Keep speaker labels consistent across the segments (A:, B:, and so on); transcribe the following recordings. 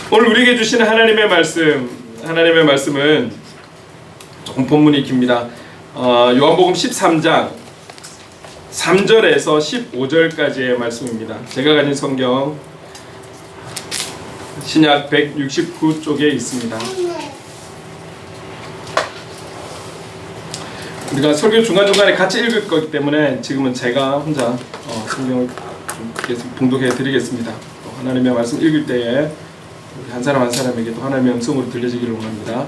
A: 오늘 우리에게 주시는 하나님의 말씀은 조금 본문이 깁니다. 요한복음 13장 3절에서 15절까지의 말씀입니다. 제가 가진 성경 신약 169쪽에 있습니다. 우리가 설교 중간중간에 같이 읽을 거기 때문에 지금은 제가 혼자 성경을 좀 계속 봉독해 드리겠습니다. 하나님의 말씀 읽을 때에 한 사람 한 사람에게 또 하나님의 음성으로 들려지기를 원합니다.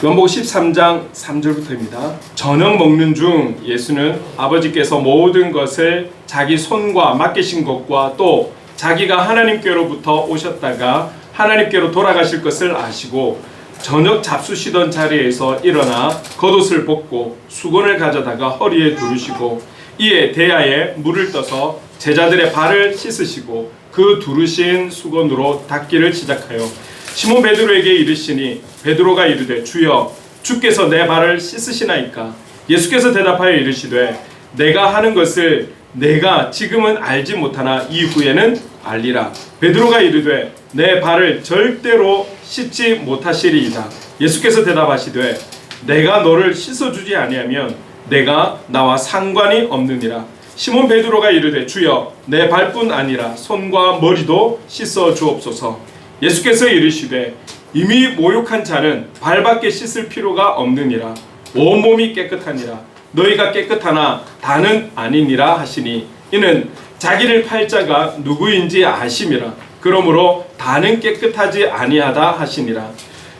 A: 요한복음 13장 3절부터입니다. 저녁 먹는 중 예수는 아버지께서 모든 것을 자기 손과 맡기신 것과 또 자기가 하나님께로부터 오셨다가 하나님께로 돌아가실 것을 아시고 저녁 잡수시던 자리에서 일어나 겉옷을 벗고 수건을 가져다가 허리에 두르시고 이에 대야에 물을 떠서 제자들의 발을 씻으시고 그 두르신 수건으로 닦기를 시작하여 시몬 베드로에게 이르시니 베드로가 이르되 주여 주께서 내 발을 씻으시나이까. 예수께서 대답하여 이르시되 내가 하는 것을 내가 지금은 알지 못하나 이후에는 알리라. 베드로가 이르되 내 발을 절대로 씻지 못하시리이다. 예수께서 대답하시되 내가 너를 씻어주지 아니하면 내가 나와 상관이 없느니라. 시몬 베드로가 이르되 주여 내 발뿐 아니라 손과 머리도 씻어 주옵소서. 예수께서 이르시되 이미 모욕한 자는 발밖에 씻을 필요가 없느니라. 온몸이 깨끗하니라. 너희가 깨끗하나 다는 아니니라 하시니 이는 자기를 팔 자가 누구인지 아심이라. 그러므로 다는 깨끗하지 아니하다 하시니라.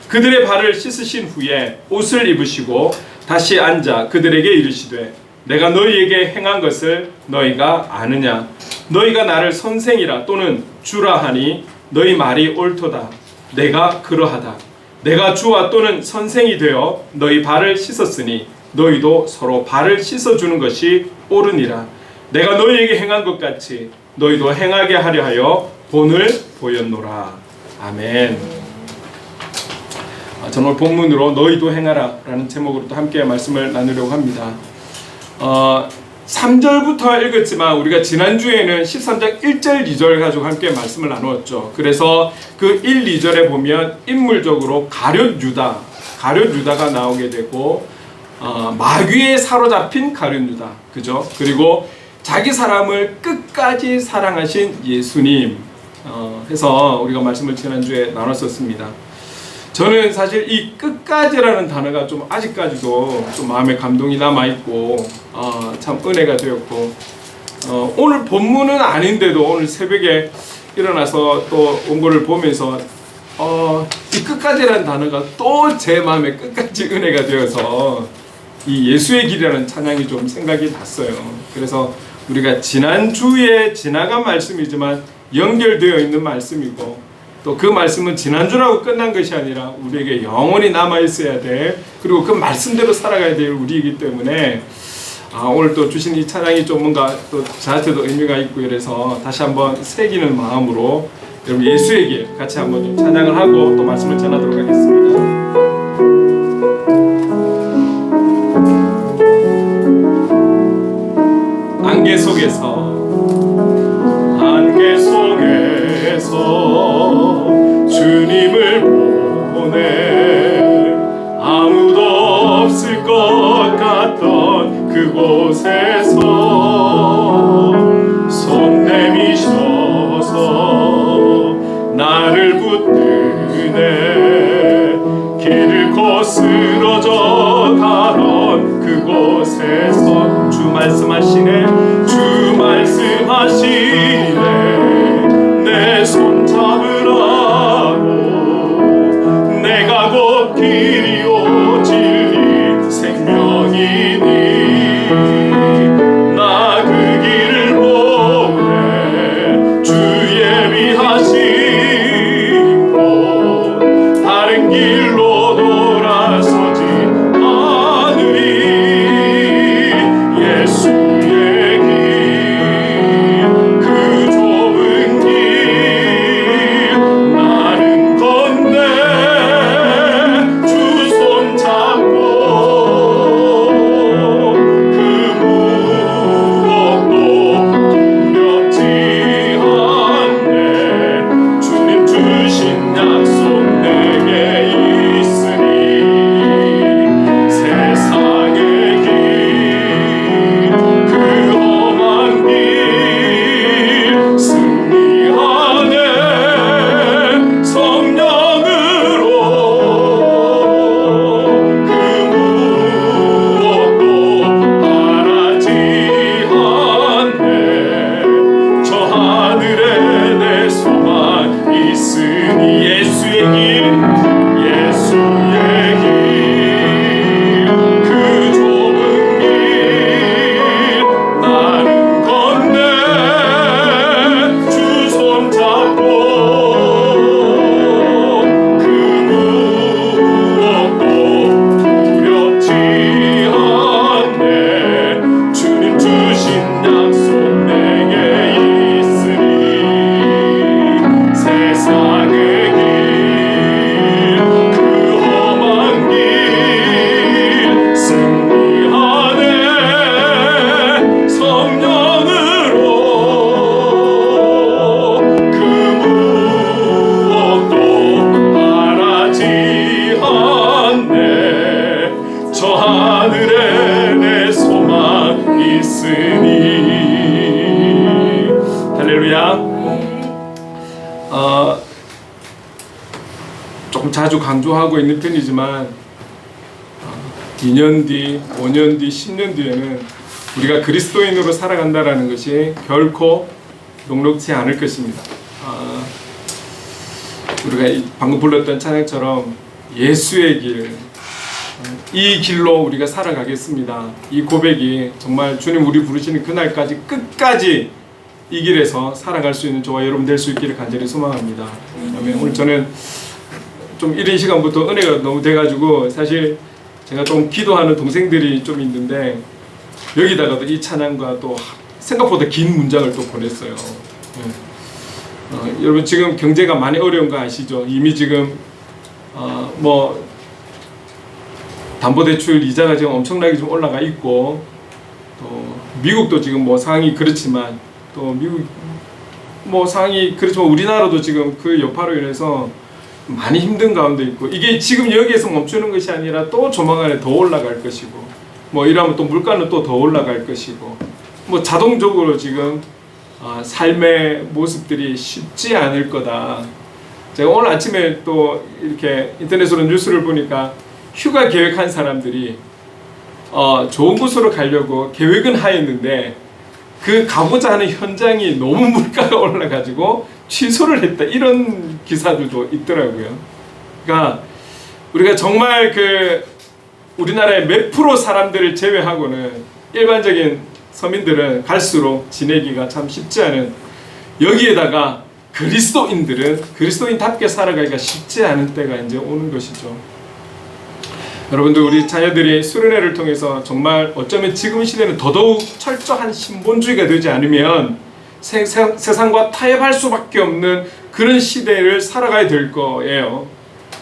A: 그들의 발을 씻으신 후에 옷을 입으시고 다시 앉아 그들에게 이르시되 내가 너희에게 행한 것을 너희가 아느냐. 너희가 나를 선생이라 또는 주라 하니 너희 말이 옳도다. 내가 그러하다. 내가 주와 또는 선생이 되어 너희 발을 씻었으니 너희도 서로 발을 씻어주는 것이 옳으니라. 내가 너희에게 행한 것 같이 너희도 행하게 하려 하여 본을 보였노라. 아멘. 저는 오늘 본문으로 너희도 행하라 라는 제목으로 또 함께 말씀을 나누려고 합니다. 3절부터 읽었지만 우리가 지난주에는 13장 1절 2절 가지고 함께 말씀을 나누었죠. 그래서 그 1, 2절에 보면 인물적으로 가룟 유다가 나오게 되고 마귀에 사로잡힌 가룟 유다, 그죠? 그리고 자기 사람을 끝까지 사랑하신 예수님 해서 우리가 말씀을 지난주에 나눴었습니다. 저는 사실 이 끝까지라는 단어가 좀 아직까지도 좀 마음에 감동이 남아있고 참 은혜가 되었고 오늘 본문은 아닌데도 오늘 새벽에 일어나서 또 원고를 보면서 이 끝까지라는 단어가 또 제 마음에 끝까지 은혜가 되어서 이 예수의 길이라는 찬양이 좀 생각이 났어요. 그래서 우리가 지난주에 지나간 말씀이지만 연결되어 있는 말씀이고 또 그 말씀은 지난주라고 끝난 것이 아니라 우리에게 영원히 남아있어야 돼. 그리고 그 말씀대로 살아가야 될 우리이기 때문에 오늘 또 주신 이 찬양이 좀 뭔가 또 저한테도 의미가 있고 이래서 다시 한번 새기는 마음으로 여러분 예수의 길 같이 한번 좀 찬양을 하고 또 말씀을 전하도록 하겠습니다. 안개 속에서 주님을 보내 아무도 없을 것 같던 그곳에서 손 내미셔서 나를 붙드네 길을 거스러져 가던 그곳에서 주 말씀하시네 주 말씀하시네 내 손 잡으라고 내가 곧 길이요 진리 생명이니 나 그 길을 보내 주 예비하신 곳 다른 길로 돌아서지 않으리 예수의 있으니. 할렐루야. 조금 자주 강조하고 있는 편이지만 2년 뒤, 5년 뒤, 10년 뒤에는 우리가 그리스도인으로 살아간다라는 것이 결코 녹록지 않을 것입니다. 우리가 방금 불렀던 찬양처럼 예수의 길, 이 길로 우리가 살아가겠습니다. 이 고백이 정말 주님 우리 부르시는 그날까지 끝까지 이 길에서 살아갈 수 있는 저와 여러분 될 수 있기를 간절히 소망합니다. 오늘 저는 좀 이른 시간부터 은혜가 너무 돼가지고 사실 제가 좀 기도하는 동생들이 좀 있는데 여기다가도 이 찬양과 또 생각보다 긴 문장을 또 보냈어요. 여러분 지금 경제가 많이 어려운 거 아시죠? 이미 지금 뭐 담보대출 이자가 지금 엄청나게 좀 올라가 있고 또 미국도 지금 뭐 상황이 그렇지만 또 미국 뭐 상황이 그렇지만 우리나라도 지금 그 여파로 인해서 많이 힘든 가운데 있고 이게 지금 여기에서 멈추는 것이 아니라 또 조만간에 더 올라갈 것이고 뭐 이러면 또 물가는 또 더 올라갈 것이고 뭐 자동적으로 지금 삶의 모습들이 쉽지 않을 거다. 제가 오늘 아침에 또 이렇게 인터넷으로 뉴스를 보니까 휴가 계획한 사람들이 좋은 곳으로 가려고 계획은 하였는데 그 가고자 하는 현장이 너무 물가가 올라가지고 취소를 했다, 이런 기사들도 있더라고요. 그러니까 우리가 정말 그 우리나라의 몇 프로 사람들을 제외하고는 일반적인 서민들은 갈수록 지내기가 참 쉽지 않은, 여기에다가 그리스도인들은 그리스도인답게 살아가기가 쉽지 않은 때가 이제 오는 것이죠. 여러분들, 우리 자녀들이 수련회를 통해서 정말 어쩌면 지금 시대는 더더욱 철저한 신본주의가 되지 않으면 세상과 타협할 수밖에 없는 그런 시대를 살아가야 될 거예요.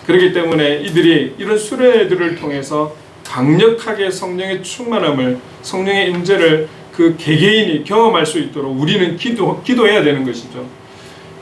A: 그렇기 때문에 이들이 이런 수련회들을 통해서 강력하게 성령의 충만함을, 성령의 임재를 그 개개인이 경험할 수 있도록 우리는 기도해야 되는 것이죠.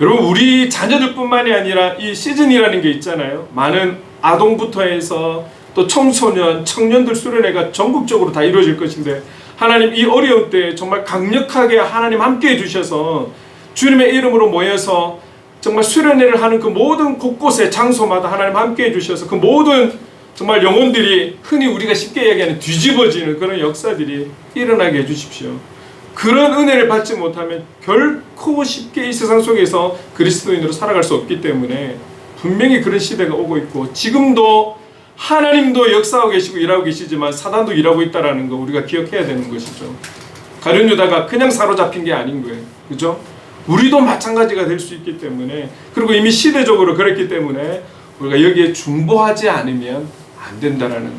A: 여러분, 우리 자녀들뿐만이 아니라 이 시즌이라는 게 있잖아요. 많은 아동부터 해서 또 청소년, 청년들 수련회가 전국적으로 다 이루어질 것인데, 하나님 이 어려운 때 정말 강력하게 하나님 함께 해주셔서 주님의 이름으로 모여서 정말 수련회를 하는 그 모든 곳곳의 장소마다 하나님 함께 해주셔서 그 모든 정말 영혼들이 흔히 우리가 쉽게 얘기하는 뒤집어지는 그런 역사들이 일어나게 해주십시오. 그런 은혜를 받지 못하면 결코 쉽게 이 세상 속에서 그리스도인으로 살아갈 수 없기 때문에 분명히 그런 시대가 오고 있고, 지금도 하나님도 역사하고 계시고 일하고 계시지만 사단도 일하고 있다는 거 우리가 기억해야 되는 것이죠. 가룟 유다가 그냥 사로잡힌 게 아닌 거예요. 그죠? 우리도 마찬가지가 될 수 있기 때문에, 그리고 이미 시대적으로 그랬기 때문에 우리가 여기에 중보하지 않으면 안 된다라는 거.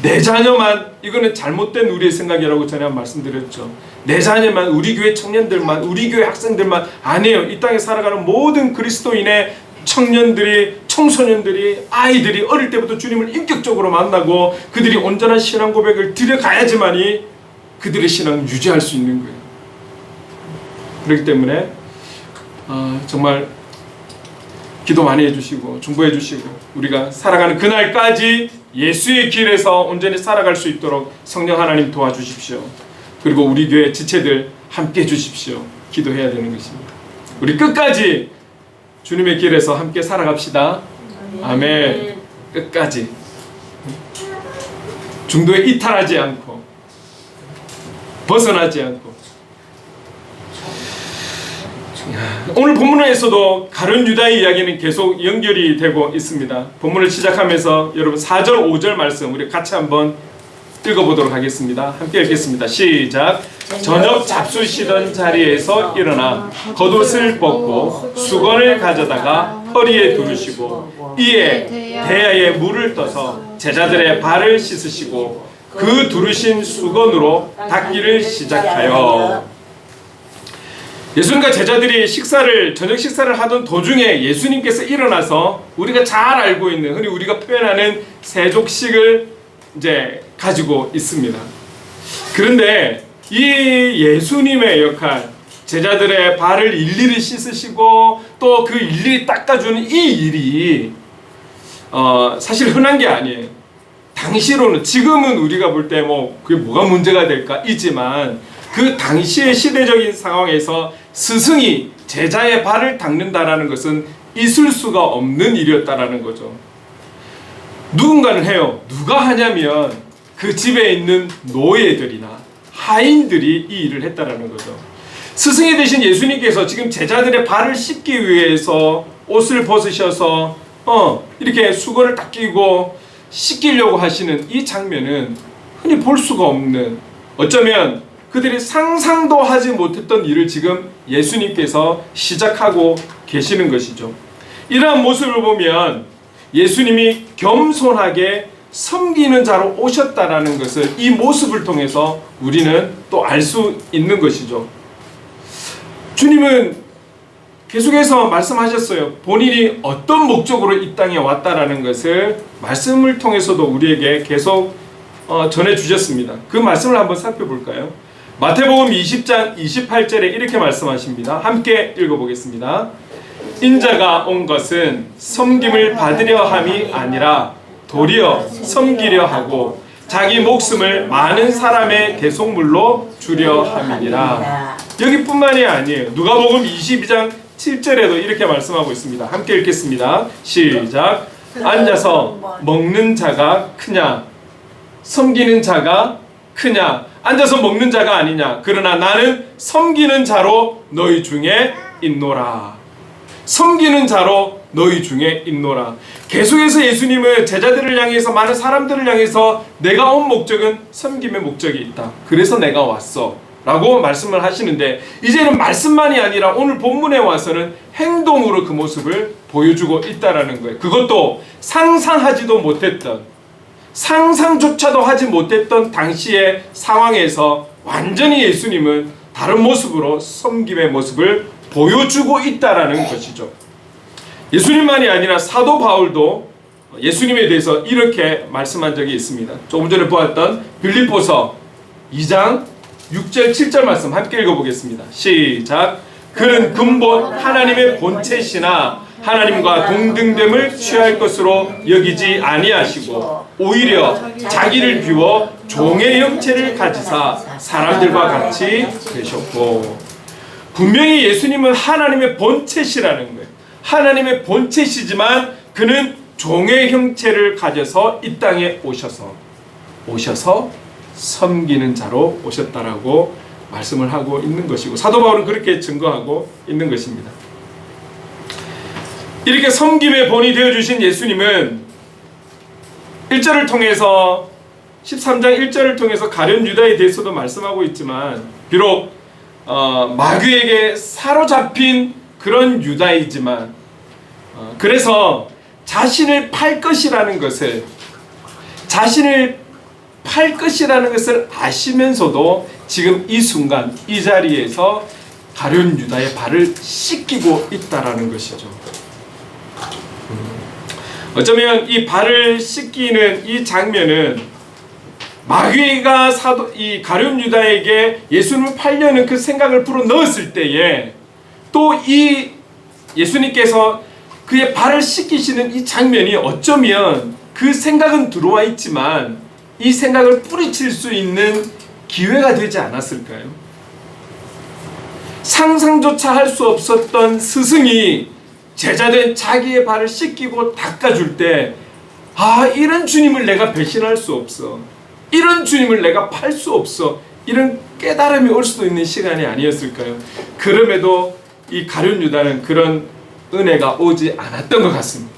A: 내 자녀만, 이거는 잘못된 우리의 생각이라고 전에 말씀드렸죠. 내 자녀만, 우리 교회 청년들만, 우리 교회 학생들만 아니에요. 이 땅에 살아가는 모든 그리스도인의 청년들이, 청소년들이, 아이들이 어릴 때부터 주님을 인격적으로 만나고 그들이 온전한 신앙 고백을 드려가야지만이 그들의 신앙을 유지할 수 있는 거예요. 그렇기 때문에 정말 기도 많이 해주시고 중보해 주시고 우리가 살아가는 그날까지 예수의 길에서 온전히 살아갈 수 있도록 성령 하나님 도와주십시오. 그리고 우리 교회 지체들 함께 해주십시오. 기도해야 되는 것입니다. 우리 끝까지 주님의 길에서 함께 살아갑시다. 아멘. 끝까지 중도에 이탈하지 않고 벗어나지 않고. 오늘 본문에서도 가룟 유다의 이야기는 계속 연결이 되고 있습니다. 본문을 시작하면서 여러분 4절 5절 말씀 우리 같이 한번 읽어보도록 하겠습니다. 함께 읽겠습니다. 시작. 저녁 잡수시던 자리에서 일어나 겉옷을 벗고 수건을 가져다가 허리에 두르시고 이에 대야에 물을 떠서 제자들의 발을 씻으시고 그 두르신 수건으로 닦기를 시작하여. 예수님과 제자들이 저녁 식사를 하던 도중에 예수님께서 일어나서 우리가 잘 알고 있는, 흔히 우리가 표현하는 세족식을 이제 가지고 있습니다. 그런데 이 예수님의 역할, 제자들의 발을 일일이 씻으시고 또 그 일일이 닦아주는 이 일이 사실 흔한 게 아니에요. 당시로는 지금은 우리가 볼 때 뭐 그게 뭐가 문제가 될까 이지만 그 당시의 시대적인 상황에서 스승이 제자의 발을 닦는다라는 것은 있을 수가 없는 일이었다라는 거죠. 누군가는 해요. 누가 하냐면 그 집에 있는 노예들이나 하인들이 이 일을 했다라는 거죠. 스승이 되신 예수님께서 지금 제자들의 발을 씻기 위해서 옷을 벗으셔서 이렇게 수건을 딱 끼고 씻기려고 하시는 이 장면은 흔히 볼 수가 없는, 어쩌면 그들이 상상도 하지 못했던 일을 지금 예수님께서 시작하고 계시는 것이죠. 이러한 모습을 보면 예수님이 겸손하게 섬기는 자로 오셨다라는 것을 이 모습을 통해서 우리는 또 알 수 있는 것이죠. 주님은 계속해서 말씀하셨어요. 본인이 어떤 목적으로 이 땅에 왔다라는 것을 말씀을 통해서도 우리에게 계속 전해주셨습니다. 그 말씀을 한번 살펴볼까요? 마태복음 20장 28절에 이렇게 말씀하십니다. 함께 읽어보겠습니다. 인자가 온 것은 섬김을 받으려 함이 아니라 도리어 섬기려 하고 자기 목숨을 많은 사람의 대속물로 주려 함이니라. 여기뿐만이 아니에요. 누가복음 22장 7절에도 이렇게 말씀하고 있습니다. 함께 읽겠습니다. 시작. 앉아서 먹는 자가 크냐 섬기는 자가 크냐. 앉아서 먹는 자가 아니냐. 그러나 나는 섬기는 자로 너희 중에 있노라. 섬기는 자로 너희 중에 있노라. 계속해서 예수님은 제자들을 향해서, 많은 사람들을 향해서 내가 온 목적은 섬김의 목적이 있다. 그래서 내가 왔어 라고 말씀을 하시는데, 이제는 말씀만이 아니라 오늘 본문에 와서는 행동으로 그 모습을 보여주고 있다라는 거예요. 그것도 상상하지도 못했던, 상상조차도 하지 못했던 당시의 상황에서 완전히 예수님은 다른 모습으로 섬김의 모습을 보여주고 있다라는 것이죠. 예수님만이 아니라 사도 바울도 예수님에 대해서 이렇게 말씀한 적이 있습니다. 조금 전에 보았던 빌립보서 2장 6절 7절 말씀 함께 읽어보겠습니다. 시작. 그는 근본 하나님의 본체시나 하나님과 동등됨을 취할 것으로 여기지 아니하시고 오히려 자기를 비워 종의 형체를 가지사 사람들과 같이 되셨고. 분명히 예수님은 하나님의 본체시라는 거예요. 하나님의 본체시지만 그는 종의 형체를 가져서 이 땅에 오셔서 섬기는 자로 오셨다라고 말씀을 하고 있는 것이고, 사도 바울은 그렇게 증거하고 있는 것입니다. 이렇게 섬김의 본이 되어주신 예수님은 1절을 통해서 13장 1절을 통해서 가룟 유다에 대해서도 말씀하고 있지만, 비록 마귀에게 사로잡힌 그런 유다이지만 그래서 자신을 팔 것이라는 것을 아시면서도 지금 이 순간 이 자리에서 가룟 유다의 발을 씻기고 있다라는 것이죠. 어쩌면 이 발을 씻기는 이 장면은 마귀가 이 가룟 유다에게 예수님을 팔려는 그 생각을 불어 넣었을 때에 또 이 예수님께서 그의 발을 씻기시는 이 장면이 어쩌면 그 생각은 들어와 있지만 이 생각을 뿌리칠 수 있는 기회가 되지 않았을까요? 상상조차 할 수 없었던 스승이 제자된 자기의 발을 씻기고 닦아줄 때, 이런 주님을 내가 배신할 수 없어, 이런 주님을 내가 팔 수 없어, 이런 깨달음이 올 수도 있는 시간이 아니었을까요? 그럼에도 이 가룟 유다는 그런 은혜가 오지 않았던 것 같습니다.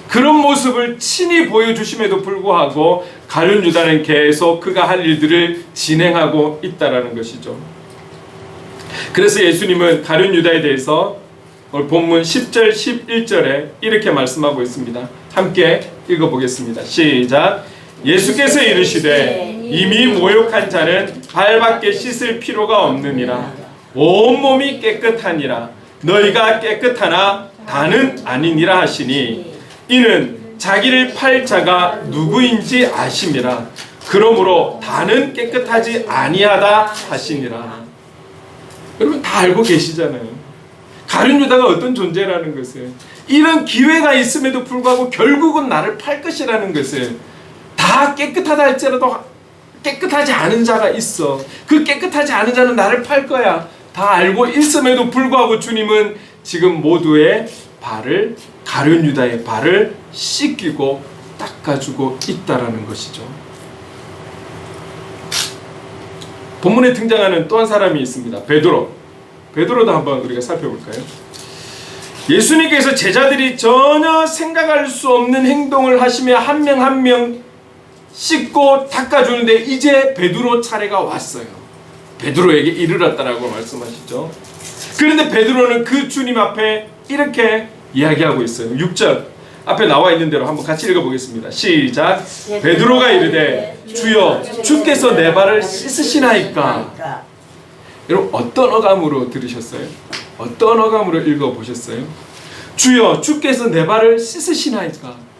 A: 그런 모습을 친히 보여주심에도 불구하고 가룟 유다는 계속 그가 할 일들을 진행하고 있다라는 것이죠. 그래서 예수님은 가룟 유다에 대해서 오늘 본문 10절 11절에 이렇게 말씀하고 있습니다. 함께 읽어보겠습니다. 시작. 예수께서 이르시되 이미 모욕한 자는 발밖에 씻을 필요가 없느니라. 온몸이 깨끗하니라. 너희가 깨끗하나 다는 아니니라 하시니 이는 자기를 팔 자가 누구인지 아심이라. 그러므로 다는 깨끗하지 아니하다 하시니라. 여러분 다 알고 계시잖아요. 가룟 유다가 어떤 존재라는 것을, 이런 기회가 있음에도 불구하고 결국은 나를 팔 것이라는 것을 다 깨끗하다 할지라도 깨끗하지 않은 자가 있어. 그 깨끗하지 않은 자는 나를 팔 거야. 다 알고 있음에도 불구하고 주님은 지금 모두의 발을, 가룟 유다의 발을 씻기고 닦아주고 있다라는 것이죠. 본문에 등장하는 또 한 사람이 있습니다. 베드로. 베드로도 한번 우리가 살펴볼까요? 예수님께서 제자들이 전혀 생각할 수 없는 행동을 하시며 한 명 한 명 씻고 닦아주는데 이제 베드로 차례가 왔어요. 베드로에게 이르렀다라고 말씀하시죠. 그런데 베드로는 그 주님 앞에 이렇게 이야기하고 있어요. 6절 앞에 나와 있는 대로 한번 같이 읽어보겠습니다. 시작. 베드로가 이르되 주여 주께서 내 발을 씻으시나이까. 여러분 어떤 어감으로 들으셨어요? 어떤 어감으로 읽어보셨어요? 주여 주께서 내 발을 씻으시나이까.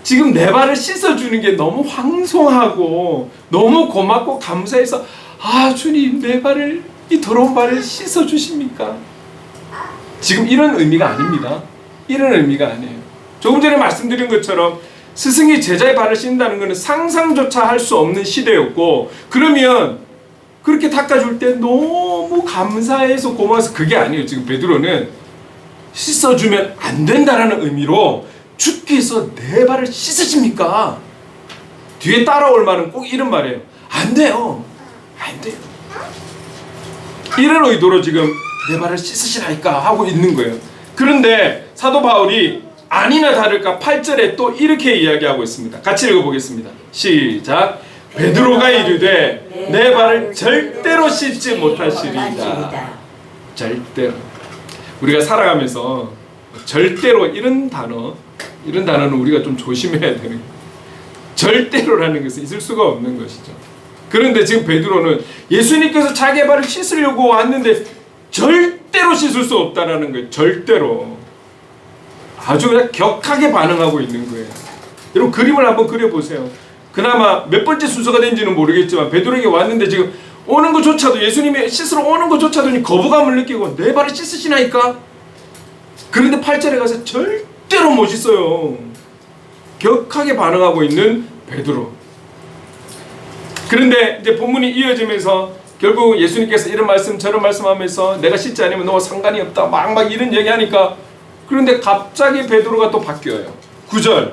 A: 지금 내 발을 씻어주는 게 너무 황송하고 너무 고맙고 감사해서 아 주님 내 발을 이 더러운 발을 씻어주십니까? 지금 이런 의미가 아닙니다. 이런 의미가 아니에요. 조금 전에 말씀드린 것처럼 스승이 제자의 발을 씻는다는 것은 상상조차 할 수 없는 시대였고 그러면 그렇게 닦아줄 때 너무 감사해서 고마워서 그게 아니에요. 지금 베드로는 씻어주면 안 된다라는 의미로 주께서 내 발을 씻으십니까? 뒤에 따라올 말은 꼭 이런 말이에요. 안 돼요. 안 돼요. 이런 의도로 지금 내 발을 씻으시라니까 하고 있는 거예요. 그런데 사도 바울이 아니나 다를까 8절에 또 이렇게 이야기하고 있습니다. 같이 읽어보겠습니다. 시작. 베드로가 이르되 내 발을 절대로 씻지 못하시리이다. 절대로. 우리가 살아가면서 절대로 이런 단어는 우리가 좀 조심해야 되는 거예요. 절대로라는 것은 있을 수가 없는 것이죠. 그런데 지금 베드로는 예수님께서 자기의 발을 씻으려고 왔는데 절대로 씻을 수 없다라는 거예요. 절대로. 아주 그냥 격하게 반응하고 있는 거예요. 여러분 그림을 한번 그려보세요. 그나마 몇 번째 순서가 된지는 모르겠지만 베드로에게 왔는데 지금 오는 것조차도 예수님의 씻으러 오는 것조차도 거부감을 느끼고 내 발을 씻으시나이까? 그런데 8절에 가서 절대로 못 씻어요. 격하게 반응하고 있는 베드로. 그런데 이제 본문이 이어지면서 결국 예수님께서 이런 말씀 저런 말씀하면서 내가 씻지 않으면 너와 상관이 없다 막 이런 얘기하니까 그런데 갑자기 베드로가 또 바뀌어요. 9절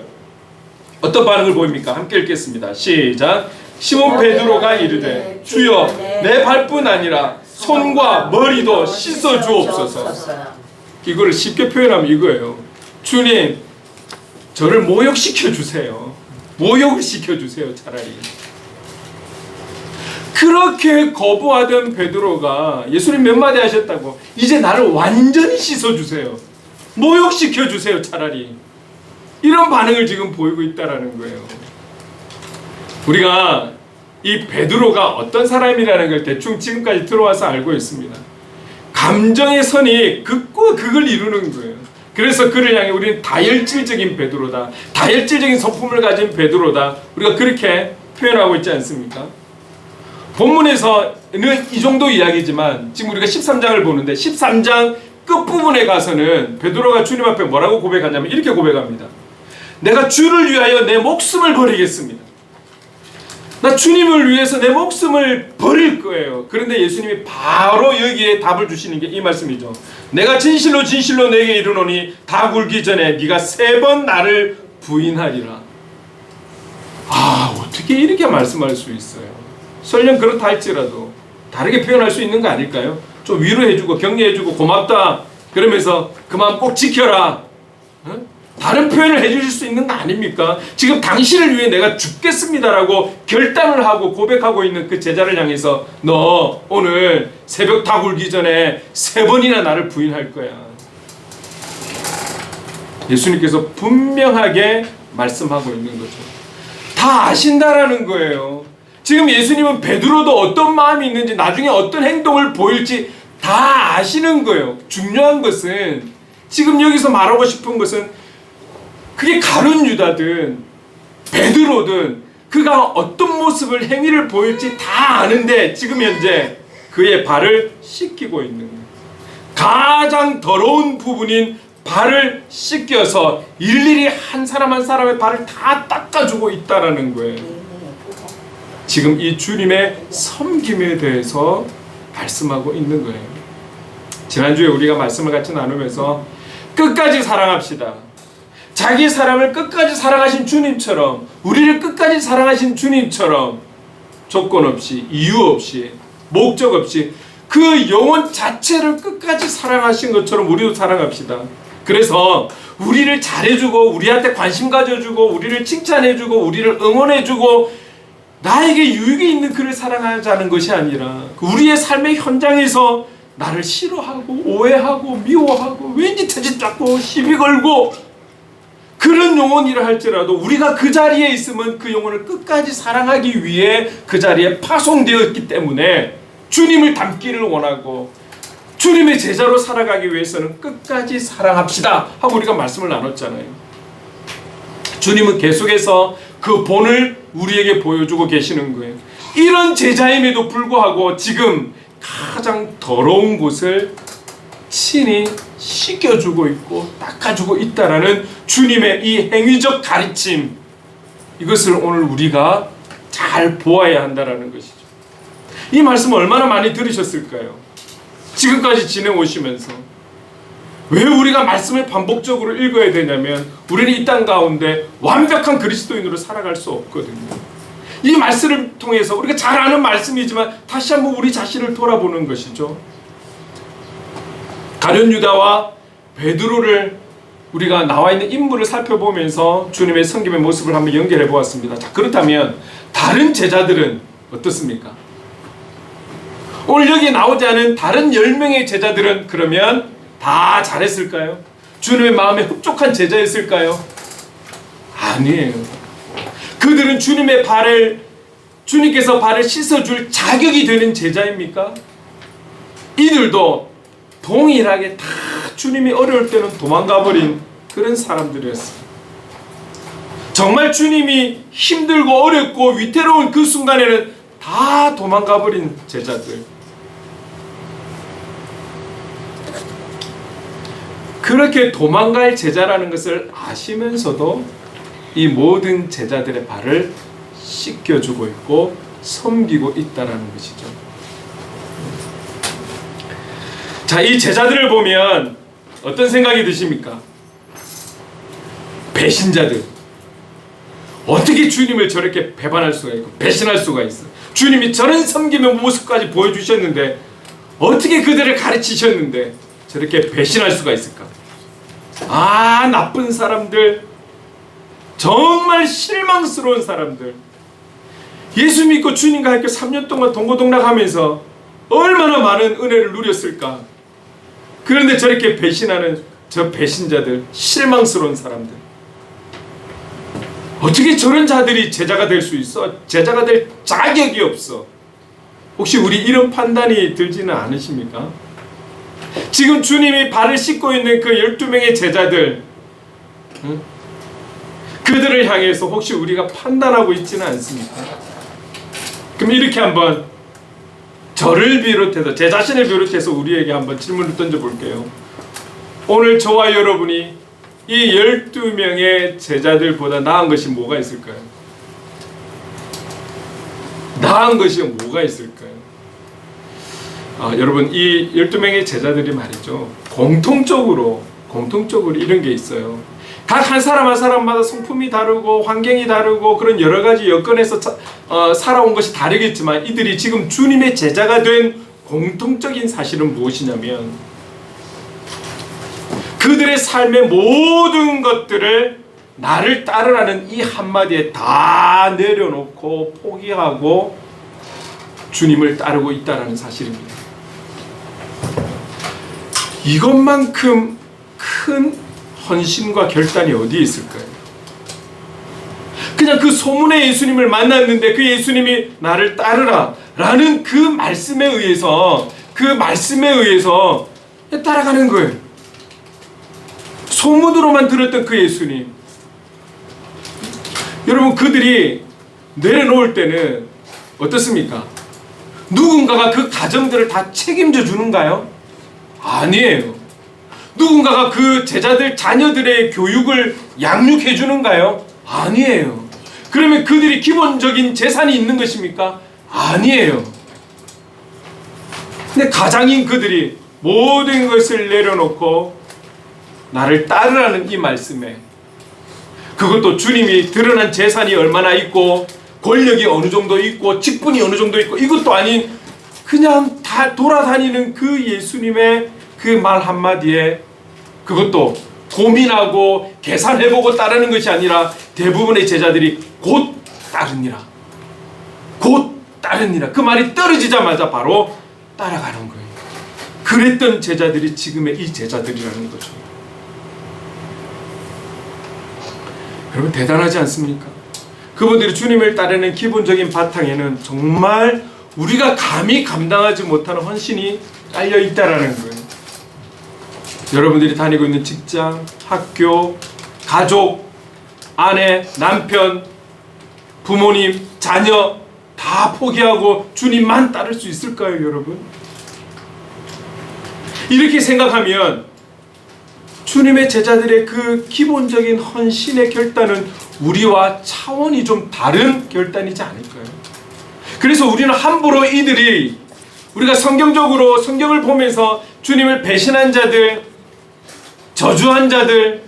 A: 어떤 반응을 보입니까? 함께 읽겠습니다. 시작. 시몬 베드로가 이르되 주여 내 발뿐 아니라 손과 머리도 씻어 주옵소서. 이거를 쉽게 표현하면 이거예요. 주님 저를 모욕시켜 주세요. 모욕을 시켜 주세요. 차라리. 그렇게 거부하던 베드로가 예수님 몇 마디 하셨다고 이제 나를 완전히 씻어 주세요. 모욕시켜 주세요. 차라리. 이런 반응을 지금 보이고 있다라는 거예요. 우리가 이 베드로가 어떤 사람이라는 걸 대충 지금까지 들어와서 알고 있습니다. 감정의 선이 극과 극을 이루는 거예요. 그래서 그를 향해 우리는 다혈질적인 베드로다. 다혈질적인 성품을 가진 베드로다. 우리가 그렇게 표현하고 있지 않습니까? 본문에서는 이 정도 이야기지만 지금 우리가 13장을 보는데 13장 끝부분에 가서는 베드로가 주님 앞에 뭐라고 고백하냐면 이렇게 고백합니다. 내가 주를 위하여 내 목숨을 버리겠습니다. 나 주님을 위해서 내 목숨을 버릴 거예요. 그런데 예수님이 바로 여기에 답을 주시는 게 이 말씀이죠. 내가 진실로 진실로 내게 이르노니 다 굴기 전에 네가 3번 나를 부인하리라. 아 어떻게 이렇게 말씀할 수 있어요? 설령 그렇다 할지라도 다르게 표현할 수 있는 거 아닐까요? 좀 위로해주고 격려해주고 고맙다 그러면서 그 마음 꼭 지켜라. 다른 표현을 해주실 수 있는 거 아닙니까? 지금 당신을 위해 내가 죽겠습니다라고 결단을 하고 고백하고 있는 그 제자를 향해서 너 오늘 새벽 다 굴기 전에 3번이나 나를 부인할 거야. 예수님께서 분명하게 말씀하고 있는 거죠. 다 아신다라는 거예요. 지금 예수님은 베드로도 어떤 마음이 있는지 나중에 어떤 행동을 보일지 다 아시는 거예요. 중요한 것은 지금 여기서 말하고 싶은 것은 그게 가룟 유다든 베드로든 그가 어떤 모습을 행위를 보일지 다 아는데 지금 현재 그의 발을 씻기고 있는 거예요. 가장 더러운 부분인 발을 씻겨서 일일이 한 사람 한 사람의 발을 다 닦아주고 있다라는 거예요. 지금 이 주님의 섬김에 대해서 말씀하고 있는 거예요. 지난주에 우리가 말씀을 같이 나누면서 끝까지 사랑합시다. 자기 사람을 끝까지 사랑하신 주님처럼, 우리를 끝까지 사랑하신 주님처럼 조건 없이, 이유 없이, 목적 없이 그 영혼 자체를 끝까지 사랑하신 것처럼 우리도 사랑합시다. 그래서 우리를 잘해주고, 우리한테 관심 가져주고, 우리를 칭찬해주고, 우리를 응원해주고, 나에게 유익이 있는 그를 사랑하자는 것이 아니라 우리의 삶의 현장에서 나를 싫어하고 오해하고 미워하고 왠지 터짓 잡고 시비 걸고 그런 영혼이라 할지라도 우리가 그 자리에 있으면 그 영혼을 끝까지 사랑하기 위해 그 자리에 파송되었기 때문에 주님을 닮기를 원하고 주님의 제자로 살아가기 위해서는 끝까지 사랑합시다 하고 우리가 말씀을 나눴잖아요. 주님은 계속해서 그 본을 우리에게 보여주고 계시는 거예요. 이런 제자임에도 불구하고 지금 가장 더러운 곳을 친히 씻겨주고 있고 닦아주고 있다라는 주님의 이 행위적 가르침, 이것을 오늘 우리가 잘 보아야 한다라는 것이죠. 이 말씀 얼마나 많이 들으셨을까요? 지금까지 지내오시면서. 왜 우리가 말씀을 반복적으로 읽어야 되냐면 우리는 이 땅 가운데 완벽한 그리스도인으로 살아갈 수 없거든요. 이 말씀을 통해서 우리가 잘 아는 말씀이지만 다시 한번 우리 자신을 돌아보는 것이죠. 가룟 유다와 베드로를 우리가 나와 있는 인물을 살펴보면서 주님의 섬김의 모습을 한번 연결해 보았습니다. 자, 그렇다면 다른 제자들은 어떻습니까? 오늘 여기 나오지 않은 다른 10명의 제자들은 그러면 다 잘했을까요? 주님의 마음에 흡족한 제자였을까요? 아니에요. 그들은 주님께서 발을 씻어줄 자격이 되는 제자입니까? 이들도 동일하게 다 주님이 어려울 때는 도망가버린 그런 사람들이었어요. 정말 주님이 힘들고 어렵고 위태로운 그 순간에는 다 도망가버린 제자들. 그렇게 도망갈 제자라는 것을 아시면서도 이 모든 제자들의 발을 씻겨주고 있고 섬기고 있다라는 것이죠. 자, 이 제자들을 보면 어떤 생각이 드십니까? 배신자들. 어떻게 주님을 저렇게 배반할 수가 있고 배신할 수가 있어? 주님이 저런 섬김의 모습까지 보여주셨는데 어떻게 그들을 가르치셨는데 저렇게 배신할 수가 있을까? 아, 나쁜 사람들, 정말 실망스러운 사람들. 예수 믿고 주님과 함께 3년 동안 동고동락하면서 얼마나 많은 은혜를 누렸을까? 그런데 저렇게 배신하는 저 배신자들, 실망스러운 사람들. 어떻게 저런 자들이 제자가 될 수 있어? 제자가 될 자격이 없어. 혹시 우리 이런 판단이 들지는 않으십니까? 지금 주님이 발을 씻고 있는 그 12명의 제자들, 그들을 향해서 혹시 우리가 판단하고 있지는 않습니까? 그럼 이렇게 한번 저를 비롯해서, 제 자신을 비롯해서 우리에게 한번 질문을 던져볼게요. 오늘 저와 여러분이 이 12명의 제자들보다 나은 것이 뭐가 있을까요? 나은 것이 뭐가 있을까요? 여러분, 이 12명의 제자들이 말이죠, 공통적으로 이런 게 있어요. 각 한 사람 한 사람마다 성품이 다르고 환경이 다르고 그런 여러 가지 여건에서 살아온 것이 다르겠지만 이들이 지금 주님의 제자가 된 공통적인 사실은 무엇이냐면 그들의 삶의 모든 것들을 나를 따르라는 이 한마디에 다 내려놓고 포기하고 주님을 따르고 있다는 사실입니다. 이것만큼 큰 헌신과 결단이 어디에 있을까요? 그냥 그 소문의 예수님을 만났는데 그 예수님이 나를 따르라 라는 그 말씀에 의해서 따라가는 거예요. 소문으로만 들었던 그 예수님. 여러분, 그들이 내려놓을 때는 어떻습니까? 누군가가 그 가정들을 다 책임져 주는가요? 아니에요. 누군가가 그 제자들 자녀들의 교육을 양육해 주는가요? 아니에요. 그러면 그들이 기본적인 재산이 있는 것입니까? 아니에요. 근데 가장인 그들이 모든 것을 내려놓고 나를 따르라는 이 말씀에, 그것도 주님이 드러난 재산이 얼마나 있고 권력이 어느 정도 있고 직분이 어느 정도 있고 이것도 아닌 그냥 다 돌아다니는 그 예수님의 그 말 한마디에, 그것도 고민하고 계산해보고 따르는 것이 아니라 대부분의 제자들이 곧 따르니라, 곧 따르니라, 그 말이 떨어지자마자 바로 따라가는 거예요. 그랬던 제자들이 지금의 이 제자들이라는 거죠. 여러분 대단하지 않습니까? 그분들이 주님을 따르는 기본적인 바탕에는 정말 우리가 감히 감당하지 못하는 헌신이 깔려 있다라는 거예요. 여러분들이 다니고 있는 직장, 학교, 가족, 아내, 남편, 부모님, 자녀 다 포기하고 주님만 따를 수 있을까요, 여러분? 이렇게 생각하면 주님의 제자들의 그 기본적인 헌신의 결단은 우리와 차원이 좀 다른 결단이지 않을까요? 그래서 우리는 함부로 이들이, 우리가 성경적으로 성경을 보면서 주님을 배신한 자들, 저주한 자들,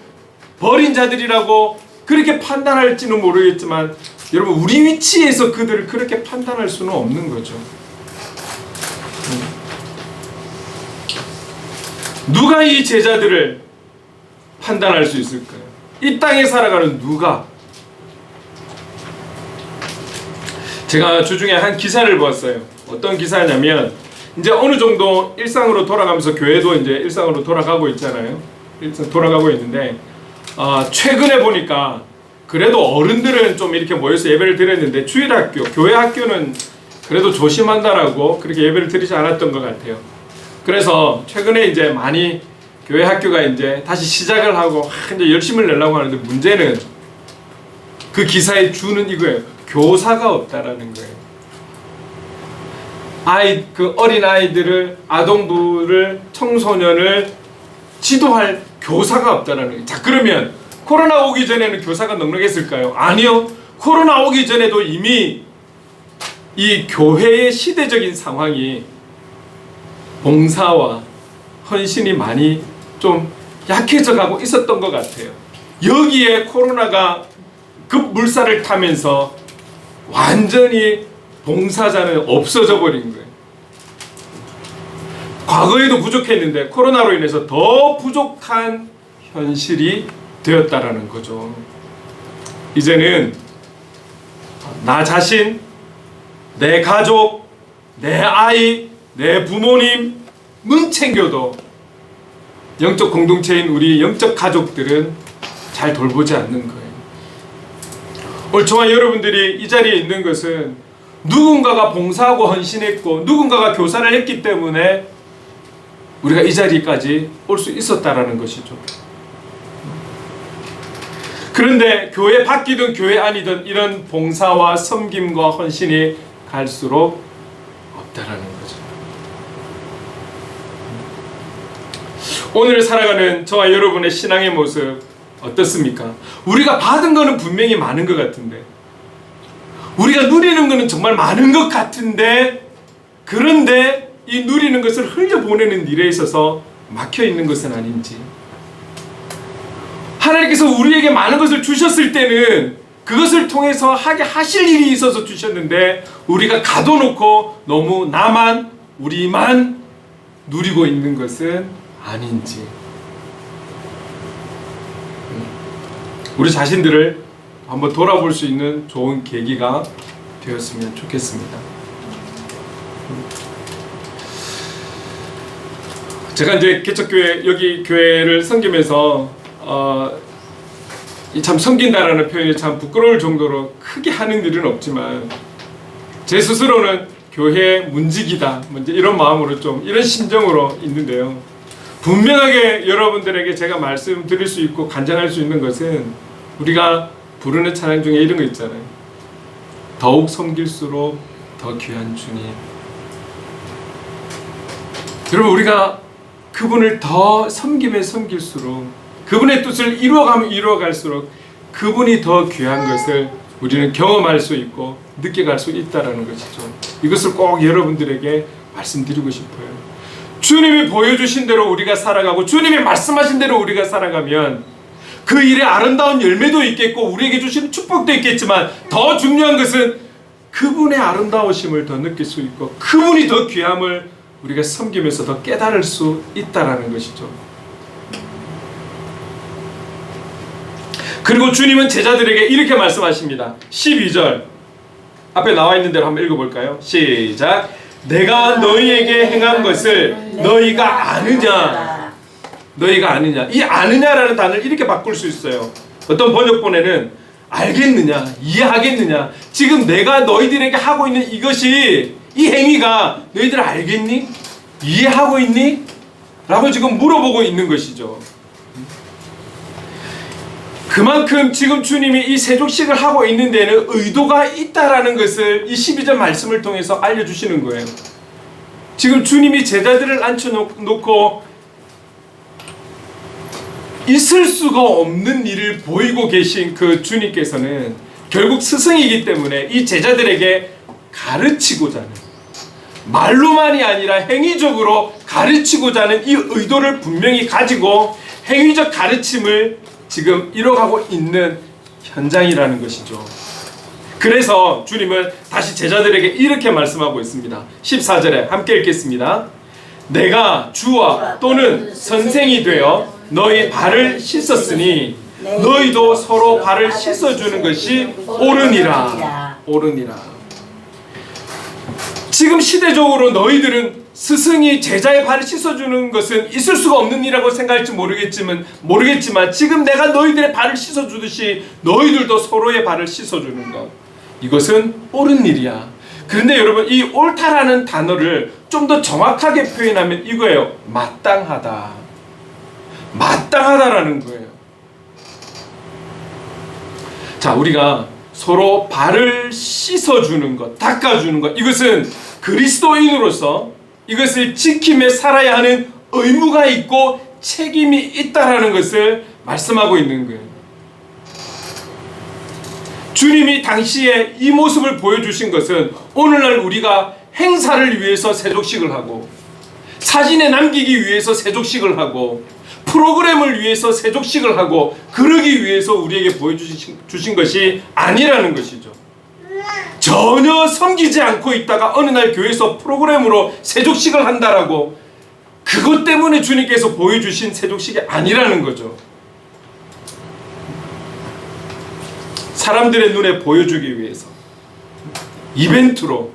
A: 버린 자들이라고 그렇게 판단할지는 모르겠지만, 여러분 우리 위치에서 그들을 그렇게 판단할 수는 없는 거죠. 누가 이 제자들을 판단할 수 있을까요? 이 땅에 살아가는 누가? 제가 주중에 한 기사를 보았어요. 어떤 기사냐면, 이제 어느 정도 일상으로 돌아가면서 교회도 이제 일상으로 돌아가고 있잖아요. 일상 돌아가고 있는데, 최근에 보니까 그래도 어른들은 좀 이렇게 모여서 예배를 드렸는데 주일학교, 교회 학교는 그래도 조심한다라고 그렇게 예배를 드리지 않았던 것 같아요. 그래서 최근에 이제 많이 교회 학교가 이제 다시 시작을 하고 이제 열심을 내려고 하는데, 문제는 그 기사의 주는 이거예요. 교사가 없다라는 거예요. 그 어린 아이들을, 아동부를, 청소년을 지도할 교사가 없다라는 거예요. 자, 그러면 코로나 오기 전에는 교사가 넉넉했을까요? 아니요. 코로나 오기 전에도 이미 이 교회의 시대적인 상황이 봉사와 헌신이 많이 좀 약해져 가고 있었던 것 같아요. 여기에 코로나가 급물살을 타면서 완전히 봉사자는 없어져 버린 거예요. 과거에도 부족했는데 코로나로 인해서 더 부족한 현실이 되었다라는 거죠. 이제는 나 자신, 내 가족, 내 아이, 내 부모님은 챙겨도 영적 공동체인 우리 영적 가족들은 잘 돌보지 않는 거예요. 오늘 저와 여러분들이 이 자리에 있는 것은 누군가가 봉사하고 헌신했고 누군가가 교사를 했기 때문에 우리가 이 자리까지 올 수 있었다라는 것이죠. 그런데 교회 밖이든 교회 안이든 이런 봉사와 섬김과 헌신이 갈수록 없다라는 거죠. 오늘 살아가는 저와 여러분의 신앙의 모습 어떻습니까? 우리가 받은 거는 분명히 많은 것 같은데, 우리가 누리는 거는 정말 많은 것 같은데, 그런데 이 누리는 것을 흘려보내는 일에 있어서 막혀 있는 것은 아닌지, 하나님께서 우리에게 많은 것을 주셨을 때는 그것을 통해서 하게 하실 일이 있어서 주셨는데 우리가 가둬놓고 너무 나만, 우리만 누리고 있는 것은 아닌지, 우리 자신들을 한번 돌아볼 수 있는 좋은 계기가 되었으면 좋겠습니다. 제가 이제 개척교회, 여기 교회를 섬기면서 참 섬긴다라는 표현이 참 부끄러울 정도로 크게 하는 일은 없지만 제 스스로는 교회 문직이다, 이런 마음으로 좀 이런 심정으로 있는데요. 분명하게 여러분들에게 제가 말씀드릴 수 있고 간증할 수 있는 것은, 우리가 부르는 찬양 중에 이런 거 있잖아요. 더욱 섬길수록 더 귀한 주님. 여러분, 우리가 그분을 더 섬기면 섬길수록, 그분의 뜻을 이루어가면 이루어갈수록 그분이 더 귀한 것을 우리는 경험할 수 있고 느껴갈 수 있다라는 것이죠. 이것을 꼭 여러분들에게 말씀드리고 싶어요. 주님이 보여주신 대로 우리가 살아가고 주님이 말씀하신 대로 우리가 살아가면 그 일에 아름다운 열매도 있겠고 우리에게 주시는 축복도 있겠지만 더 중요한 것은 그분의 아름다우심을 더 느낄 수 있고 그분이 더 귀함을 우리가 섬기면서 더 깨달을 수 있다라는 것이죠. 그리고 주님은 제자들에게 이렇게 말씀하십니다. 12절 앞에 나와 있는 대로 한번 읽어볼까요? 시작. 내가 너희에게 행한 것을 너희가 아느냐. 너희가 아느냐. 이 아느냐라는 단어를 이렇게 바꿀 수 있어요. 어떤 번역본에는 알겠느냐, 이해하겠느냐, 지금 내가 너희들에게 하고 있는 이것이, 이 행위가 너희들 알겠니? 이해하고 있니? 라고 지금 물어보고 있는 것이죠. 그만큼 지금 주님이 이 세족식을 하고 있는 데는 의도가 있다라는 것을 이 12절 말씀을 통해서 알려주시는 거예요. 지금 주님이 제자들을 앉혀놓고 있을 수가 없는 일을 보이고 계신 그 주님께서는 결국 스승이기 때문에 이 제자들에게 가르치고자 하는, 말로만이 아니라 행위적으로 가르치고자 하는 이 의도를 분명히 가지고 행위적 가르침을 지금 이뤄가고 있는 현장이라는 것이죠. 그래서 주님은 다시 제자들에게 이렇게 말씀하고 있습니다. 14절에 함께 읽겠습니다. 내가 주와 또는 선생이 되어 너희 발을 씻었으니 너희도 서로 발을 씻어주는 것이 옳으니라. 옳으니라. 지금 시대적으로 너희들은 스승이 제자의 발을 씻어주는 것은 있을 수가 없는 일이라고 생각할지 모르겠지만 지금 내가 너희들의 발을 씻어주듯이 너희들도 서로의 발을 씻어주는 것, 이것은 옳은 일이야. 그런데 여러분, 이 옳다라는 단어를 좀 더 정확하게 표현하면 이거예요. 마땅하다. 마땅하다라는 거예요. 자, 우리가 서로 발을 씻어주는 것, 닦아주는 것, 이것은 그리스도인으로서 이것을 지키며 살아야 하는 의무가 있고 책임이 있다라는 것을 말씀하고 있는 거예요. 주님이 당시에 이 모습을 보여주신 것은 오늘날 우리가 행사를 위해서 세족식을 하고 사진에 남기기 위해서 세족식을 하고 프로그램을 위해서 세족식을 하고 그러기 위해서 우리에게 보여주신 것이 아니라는 것이죠. 전혀 섬기지 않고 있다가 어느 날 교회에서 프로그램으로 세족식을 한다라고, 그것 때문에 주님께서 보여주신 세족식이 아니라는 거죠. 사람들의 눈에 보여주기 위해서 이벤트로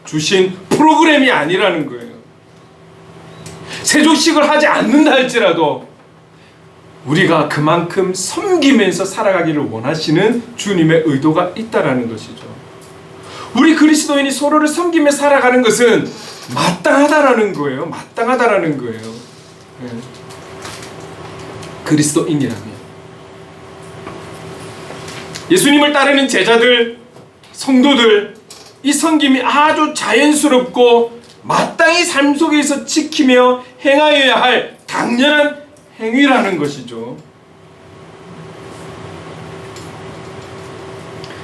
A: 주신 프로그램이 아니라는 거예요. 세족식을 하지 않는다 할지라도 우리가 그만큼 섬기면서 살아가기를 원하시는 주님의 의도가 있다라는 것이죠. 우리 그리스도인이 서로를 섬기며 살아가는 것은 마땅하다라는 거예요. 마땅하다라는 거예요. 네. 그리스도인이라면. 예수님을 따르는 제자들, 성도들, 이 섬김이 아주 자연스럽고 마땅히 삶 속에서 지키며 행하여야 할 당연한 행위라는 것이죠.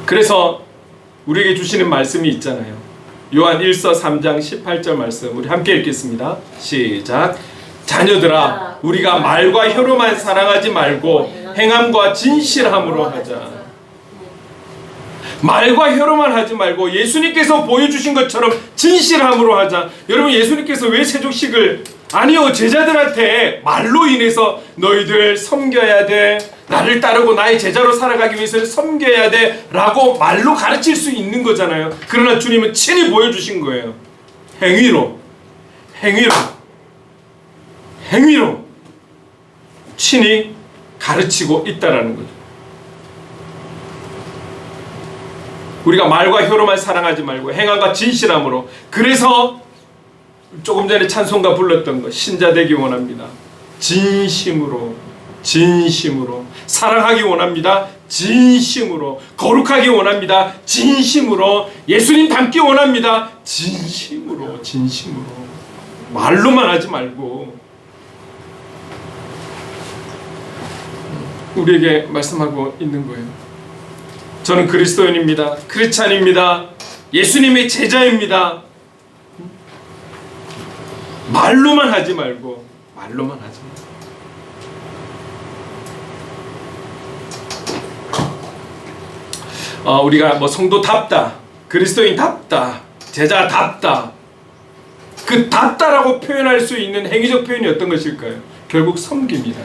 A: 그래서 우리에게 주시는 말씀이 있잖아요. 요한 1서 3장 18절 말씀 우리 함께 읽겠습니다. 시작. 자녀들아, 우리가 말과 혀로만 사랑하지 말고 행함과 진실함으로 하자. 말과 혀로만 하지 말고 예수님께서 보여주신 것처럼 진실함으로 하자. 여러분, 예수님께서 왜 세족식을, 아니요, 제자들한테 말로 인해서 너희들 섬겨야 돼, 나를 따르고 나의 제자로 살아가기 위해서는 섬겨야 돼 라고 말로 가르칠 수 있는 거잖아요. 그러나 주님은 친히 보여주신 거예요. 행위로 친히 가르치고 있다라는 거죠. 우리가 말과 혀로만 사랑하지 말고 행함과 진실함으로. 그래서 조금 전에 찬송가 불렀던 거, 신자 되기 원합니다. 진심으로 사랑하기 원합니다. 진심으로 거룩하기 원합니다. 진심으로 예수님 닮기 원합니다. 진심으로 말로만 하지 말고 우리에게 말씀하고 있는 거예요. 저는 그리스도인입니다. 크리스찬입니다. 예수님의 제자입니다. 말로만 하지 말고 말로만 하지 말고 우리가 뭐 성도답다, 그리스도인답다, 제자답다, 그 답다라고 표현할 수 있는 행위적 표현이 어떤 것일까요? 결국 섬깁니다.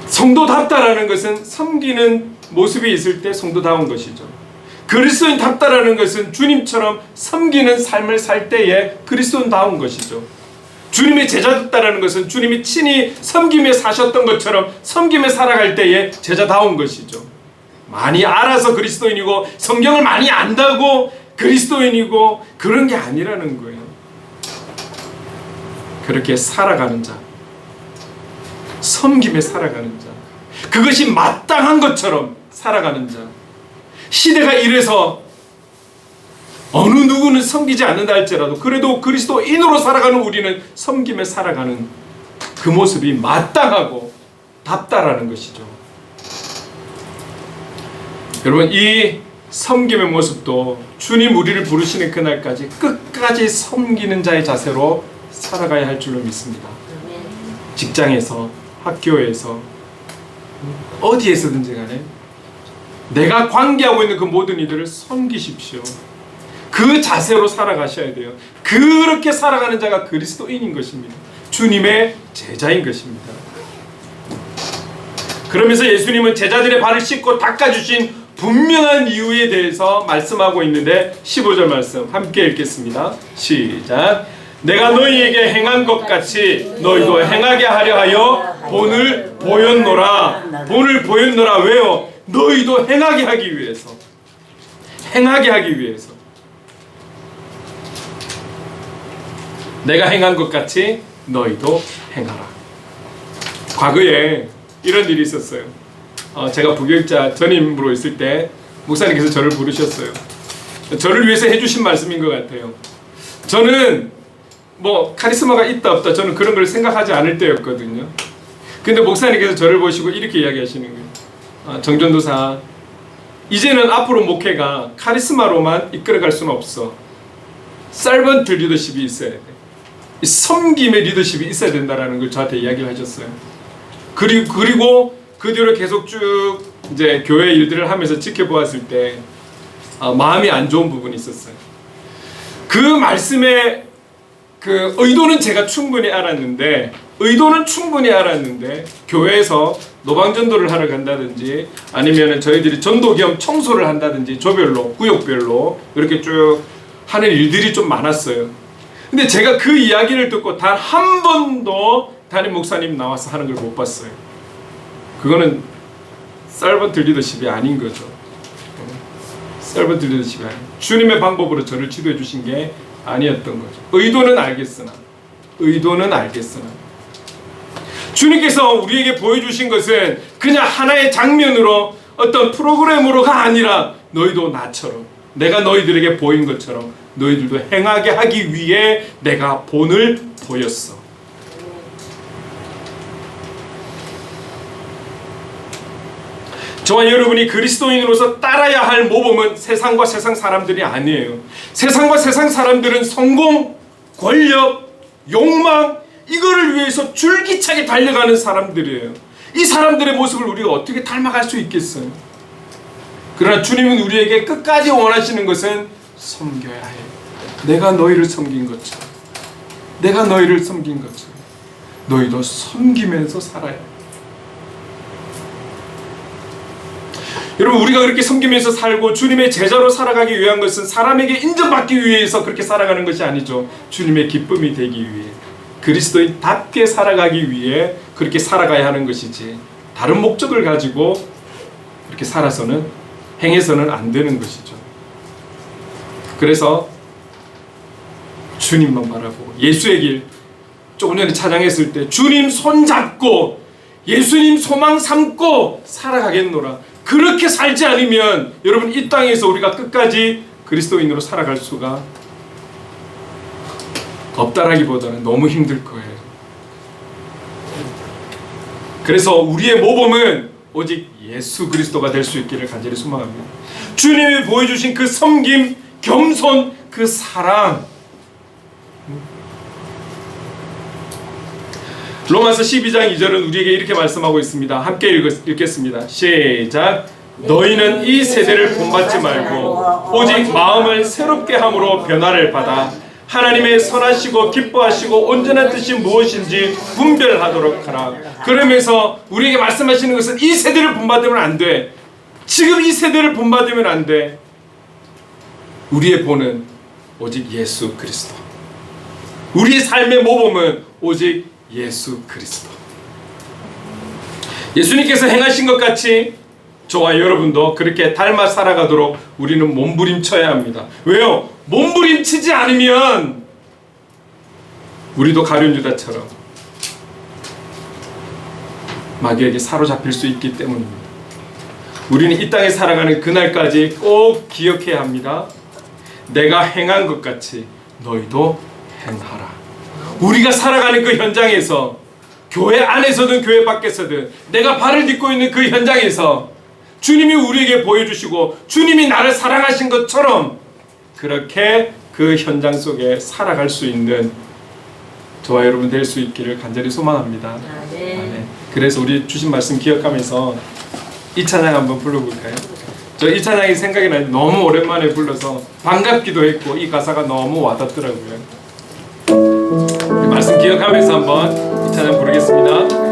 A: 성도답다라는 것은 섬기는 모습이 있을 때 성도다운 것이죠. 그리스도인답다라는 것은 주님처럼 섬기는 삶을 살 때에 그리스도인다운 것이죠. 주님의 제자답다라는 것은 주님이 친히 섬기며 사셨던 것처럼 섬기며 살아갈 때에 제자다운 것이죠. 많이 알아서 그리스도인이고 성경을 많이 안다고 그리스도인이고 그런 게 아니라는 거예요. 그렇게 살아가는 자, 섬김에 살아가는 자, 그것이 마땅한 것처럼 살아가는 자. 시대가 이래서 어느 누구는 섬기지 않는다 할지라도 그래도 그리스도인으로 살아가는 우리는 섬김에 살아가는 그 모습이 마땅하고 답다라는 것이죠. 여러분, 이 섬김의 모습도 주님 우리를 부르시는 그날까지 끝까지 섬기는 자의 자세로 살아가야 할 줄로 믿습니다. 직장에서, 학교에서, 어디에서든지 간에 내가 관계하고 있는 그 모든 이들을 섬기십시오. 그 자세로 살아가셔야 돼요. 그렇게 살아가는 자가 그리스도인인 것입니다. 주님의 제자인 것입니다. 그러면서 예수님은 제자들의 발을 씻고 닦아주신 분명한 이유에 대해서 말씀하고 있는데 15절 말씀 함께 읽겠습니다. 시작. 내가 너희에게 행한 것 같이 너희도 행하게 하려 하여 본을 보였노라. 본을 보였노라. 왜요? 너희도 행하게 하기 위해서. 행하게 하기 위해서. 내가 행한 것 같이 너희도 행하라. 과거에 이런 일이 있었어요. 제가 부교육자 전임으로 있을 때 목사님께서 저를 부르셨어요. 저를 위해서 해주신 말씀인 것 같아요. 저는 뭐 카리스마가 있다 없다 저는 그런 걸 생각하지 않을 때였거든요. 근데 목사님께서 저를 보시고 이렇게 이야기하시는 거예요. 정전도사, 이제는 앞으로 목회가 카리스마로만 이끌어갈 수는 없어. 서번트 리더십이 있어야 돼. 섬김의 리더십이 있어야 된다라는 걸 저한테 이야기를 하셨어요. 그리고 그 뒤로 계속 쭉 이제 교회 일들을 하면서 지켜보았을 때 마음이 안 좋은 부분이 있었어요. 그 말씀의 그 의도는 제가 충분히 알았는데 교회에서 노방전도를 하러 간다든지 아니면 저희들이 전도 겸 청소를 한다든지 조별로 구역별로 이렇게 쭉 하는 일들이 좀 많았어요. 근데 제가 그 이야기를 듣고 단 한 번도 담임 목사님 나와서 하는 걸 못 봤어요. 그거는 서번트 리더십이 아닌 거죠. 서번트 리더십이 아닌, 주님의 방법으로 저를 지도해 주신 게 아니었던 거죠. 의도는 알겠으나 주님께서 우리에게 보여주신 것은 그냥 하나의 장면으로 어떤 프로그램으로가 아니라 너희도 나처럼, 내가 너희들에게 보인 것처럼 너희들도 행하게 하기 위해 내가 본을 보였어. 저와 여러분이 그리스도인으로서 따라야 할 모범은 세상과 세상 사람들이 아니에요. 세상과 세상 사람들은 성공, 권력, 욕망, 이거를 위해서 줄기차게 달려가는 사람들이에요. 이 사람들의 모습을 우리가 어떻게 닮아갈 수 있겠어요? 그러나 주님은 우리에게 끝까지 원하시는 것은 섬겨야 해. 내가 너희를 섬긴 것처럼, 너희도 섬기면서 살아야 해. 여러분, 우리가 그렇게 섬기면서 살고 주님의 제자로 살아가기 위한 것은 사람에게 인정받기 위해서 그렇게 살아가는 것이 아니죠. 주님의 기쁨이 되기 위해, 그리스도인답게 살아가기 위해 그렇게 살아가야 하는 것이지, 다른 목적을 가지고 그렇게 살아서는, 행해서는 안 되는 것이죠. 그래서 주님만 바라보고 예수의 길, 조금 전에 찬양했을 때 주님 손잡고 예수님 소망 삼고 살아가겠노라. 그렇게 살지 않으면 여러분, 이 땅에서 우리가 끝까지 그리스도인으로 살아갈 수가 없다라기보다는 너무 힘들 거예요. 그래서 우리의 모범은 오직 예수 그리스도가 될 수 있기를 간절히 소망합니다. 주님이 보여주신 그 섬김, 겸손, 그 사랑, 로마서 12장 2절은 우리에게 이렇게 말씀하고 있습니다. 함께 읽겠습니다. 시작. 너희는 이 세대를 본받지 말고 오직 마음을 새롭게 함으로 변화를 받아 하나님의 선하시고 기뻐하시고 온전한 뜻이 무엇인지 분별하도록 하라. 그러면서 우리에게 말씀하시는 것은 이 세대를 본받으면 안 돼. 지금 이 세대를 본받으면 안 돼. 우리의 본은 오직 예수 그리스도. 우리의 삶의 모범은 오직 예수 그리스도. 예수님께서 행하신 것 같이 저와 여러분도 그렇게 닮아 살아가도록 우리는 몸부림쳐야 합니다. 왜요? 몸부림치지 않으면 우리도 가룟 유다처럼 마귀에게 사로잡힐 수 있기 때문입니다. 우리는 이 땅에 살아가는 그날까지 꼭 기억해야 합니다. 내가 행한 것 같이 너희도 행하라. 우리가 살아가는 그 현장에서, 교회 안에서든 교회 밖에서든 내가 발을 딛고 있는 그 현장에서 주님이 우리에게 보여주시고 주님이 나를 사랑하신 것처럼 그렇게 그 현장 속에 살아갈 수 있는 저와 여러분 될 수 있기를 간절히 소망합니다. 아멘. 그래서 우리 주신 말씀 기억하면서 이 찬양 한번 불러볼까요? 저 이 찬양이 생각이 나는데 너무 오랜만에 불러서 반갑기도 했고 이 가사가 너무 와닿더라고요. 말씀 기억하면서 한번 이 찬양 부르겠습니다.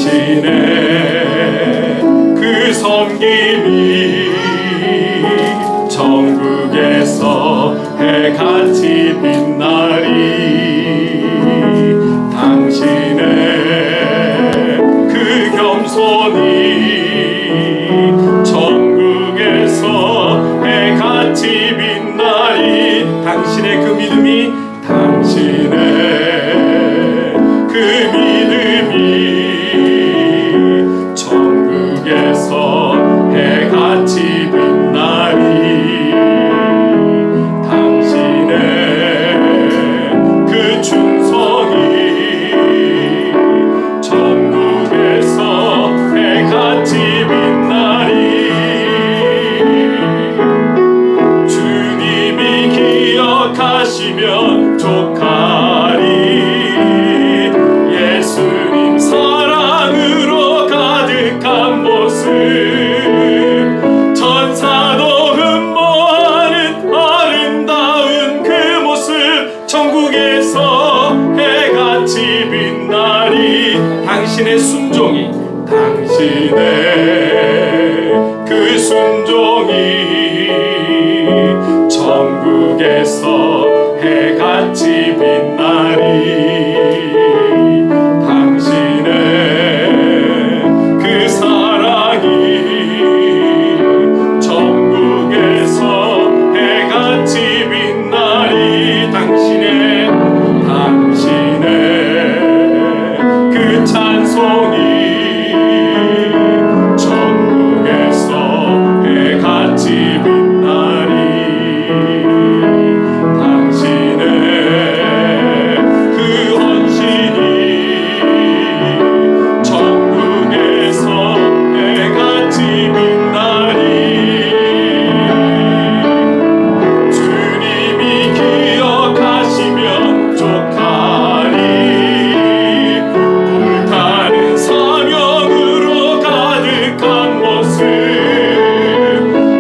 A: 당신의 그 섬김이 천국에서 해같이 빛나리. 당신의 그 겸손이 천국에서 해같이 빛나리. 당신의 그 믿음이, 당신의 그 믿음이 천국에서 해같이 빛나리. 당신의 그 충성이 천국에서 해같이 빛나리. 주님이 기억하시면 족하리. 예수님 사랑으로 가득한 모습, 천사도 흠모하는 아름다운 그 모습, 천국에서 해같이 빛나리. 당신의 순종이, 당신의 그 순종이 천국에서 해같이 빛나리. 당신의 그 사랑이 천국에서 해같이 빛나리. 당신의 그 찬송이 천국에서 해같이 빛나리. 당신의 그 헌신이 천국에서 해같이 빛나리. 주님이 기억하시면 족하리. 불타는 사명으로 가득한 모습,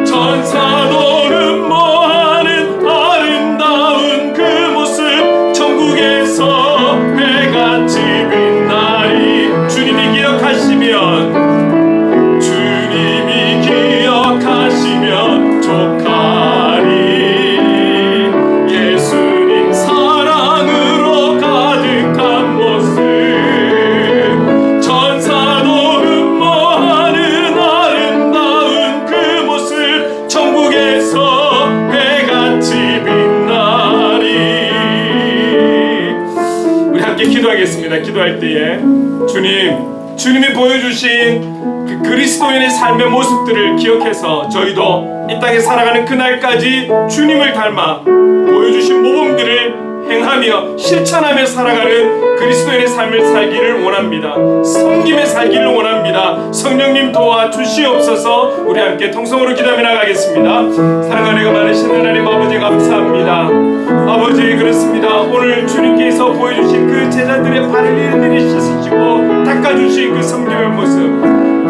A: 천사도 흠모하는 아름다운 그 모습, 천국에서 해같이 빛나리. 주님이 기억하시면, 주님이 기억하시면 족하리. 예수님 사랑으로 가득한 모습, 천사도 흠모하는 아름다운 그 모습, 천국에서 해같이 빛나리. 우리 함께 기도하겠습니다. 기도할 때에 주님, 주님이 보여주신 그 그리스도인의 삶의 모습들을 기억해서 저희도 이 땅에 살아가는 그날까지 주님을 닮아 보여주신 모범들을 행하며 실천하며 살아가는 그리스도인의 삶을 살기를 원합니다. 성님의 살기를 원합니다. 성령님 도와주시옵소서. 우리 함께 통성으로 기도하며 나가겠습니다. 사랑하는 은혜가 많으신 하나님 아버지 감사합니다. 아버지 그렇습니다. 오늘 주님께서 보여주신 그 제자들의 발을 일일이 씻으시고 닦아주신 그 성령의 모습,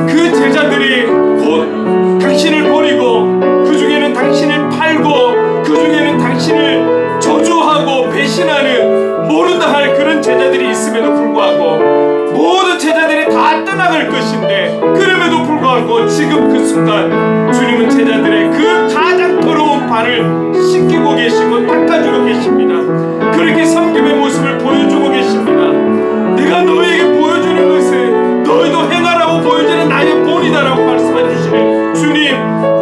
A: 그 제자들이 곧 당신을 버리고 그 중에는 당신을 팔고 그 중에는 당신을 저주하고 배신하는 모른다 할 그런 제자들이 있음에도 불구하고 모든 제자들이 다 떠나갈 것인데 그럼에도 불구하고 지금 그 순간 주님은 제자들의 그 가장 더러운 발을 씻기고 계시고 닦아주고 계십니다. 그렇게 섬김의 모습을 보여주고 계십니다. 내가 너에게 보여주는 것은 너희도 행하라고 보여주는 나의 본이다라고 말씀해 주시네. 주님,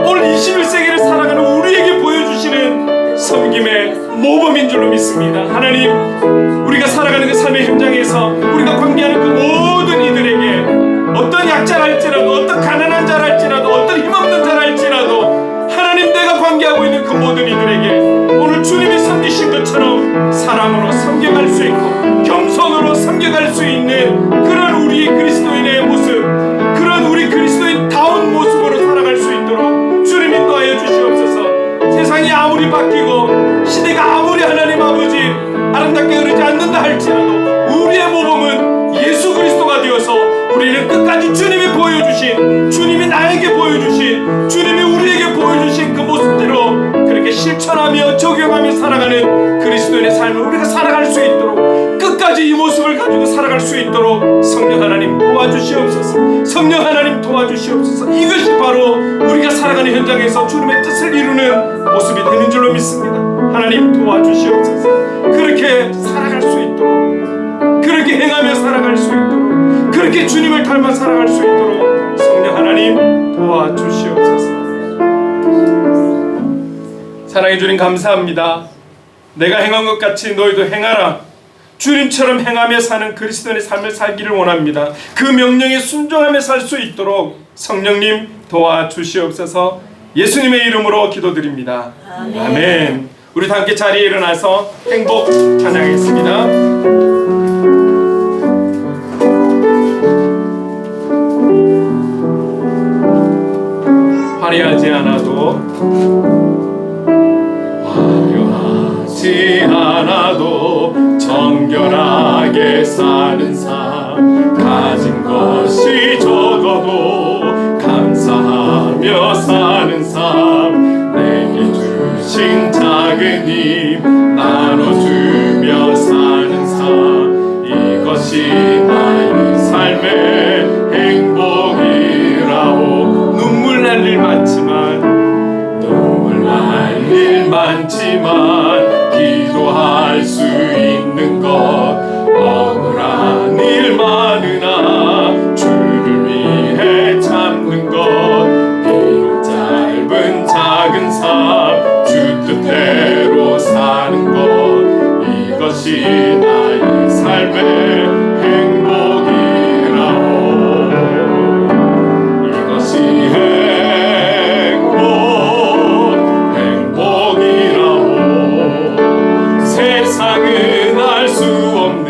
A: 오늘 21세기를 살아가는 우리에게 보여주시는 섬김의 모범인 줄로 믿습니다. 하나님, 우리가 살아가는 그 삶의 현장에서 우리가 관계하는 그 모든 이들에게 어떤 약자랄지라도 어떤 가난한 자랄지라도 어떤 힘없는 자랄지라도 하나님 내가 관계하고 있는 그 모든 이들에게 오늘 주님이 섬기신 것처럼 사랑으로 섬겨갈 수 있고 겸손으로 섬겨갈 수 있는 그런 우리 그리스도인의 모습, 그런 우리 그리스도인다운 모습으로 살아갈 수 있도록 주님 인도하여 주시옵소서. 세상이 아무리 바뀌고 시대가 아무리 하나님 아버지 아름답게 흐르지 않는다 할지라도 우리의 모범은 예수 그리스도가 되어서 우리는 끝까지 주님이 보여주신, 주님이 나에게 보여주신, 주님이 우리에게 보여주신 그 모습대로 그렇게 실천하며 적용하며 살아가는 그리스도인의 삶을 우리가 살아갈 수 있도록 끝까지 이 모습을 가지고 살아갈 수 있도록 성령 하나님 도와주시옵소서. 성령 하나님 도와주시옵소서. 이것이 바로 우리가 살아가는 현장에서 주님의 뜻을 이루는 모습이 되는 줄로 믿습니다. 하나님 도와주시옵소서. 그렇게 살아갈 수 있도록, 그렇게 행하며 살아갈 수 있도록, 그렇게 주님을 닮아 살아갈 수 있도록 성령 하나님 도와주시옵소서. 사랑해 주님 감사합니다. 내가 행한 것 같이 너희도 행하라. 주님처럼 행하며 사는 그리스도인의 삶을 살기를 원합니다. 그 명령에 순종하며 살 수 있도록 성령님 도와주시옵소서. 예수님의 이름으로 기도드립니다. 아멘. 아멘. 우리 다 함께 자리에 일어나서 행복 찬양하겠습니다. 화려하지 않아도 정결하게 사는 삶, 가진 것이 적어도 감사하며 사는 삶, 내게 주신 작은 힘 나눠주며 사는 삶, 이것이 나의 삶의 행복이라오. 눈물 날 일 많지만 기도할 수 있는 것, 억울한 일 많으나 주를 위해 참는 것, 비록 짧은 작은 삶 주 뜻대로 사는 것, 이것이 나의 삶의 행복이라오. 이것이 행복이라오. 세상은 알 수 없는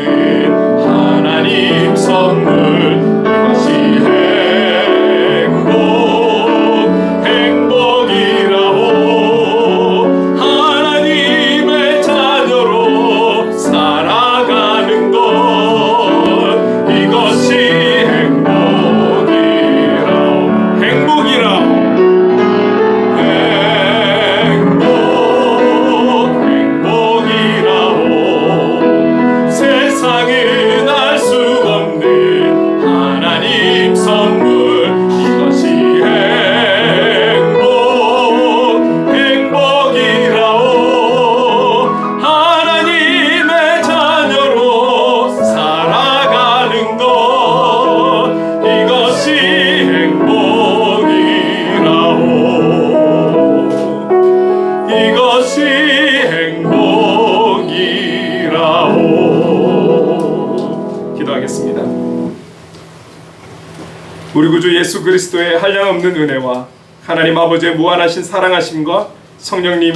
A: 우리 구주 예수 그리스도의 한량없는 은혜와 하나님 아버지의 무한하신 사랑하심과 성령님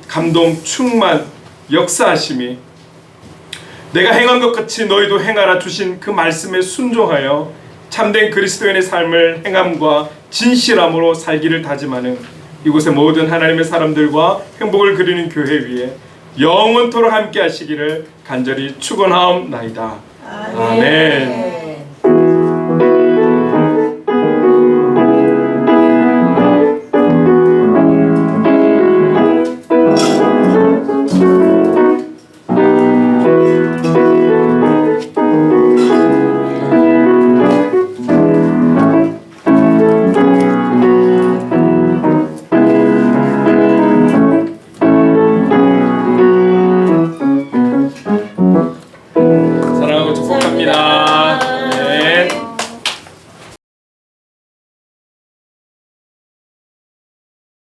A: 감동 충만 역사하심이 내가 행한 것 같이 너희도 행하라 주신 그 말씀에 순종하여 참된 그리스도인의 삶을 행함과 진실함으로 살기를 다짐하는 이곳의 모든 하나님의 사람들과 행복을 그리는 교회 위에 영원토록 함께 하시기를 간절히 축원하옵나이다. 아멘.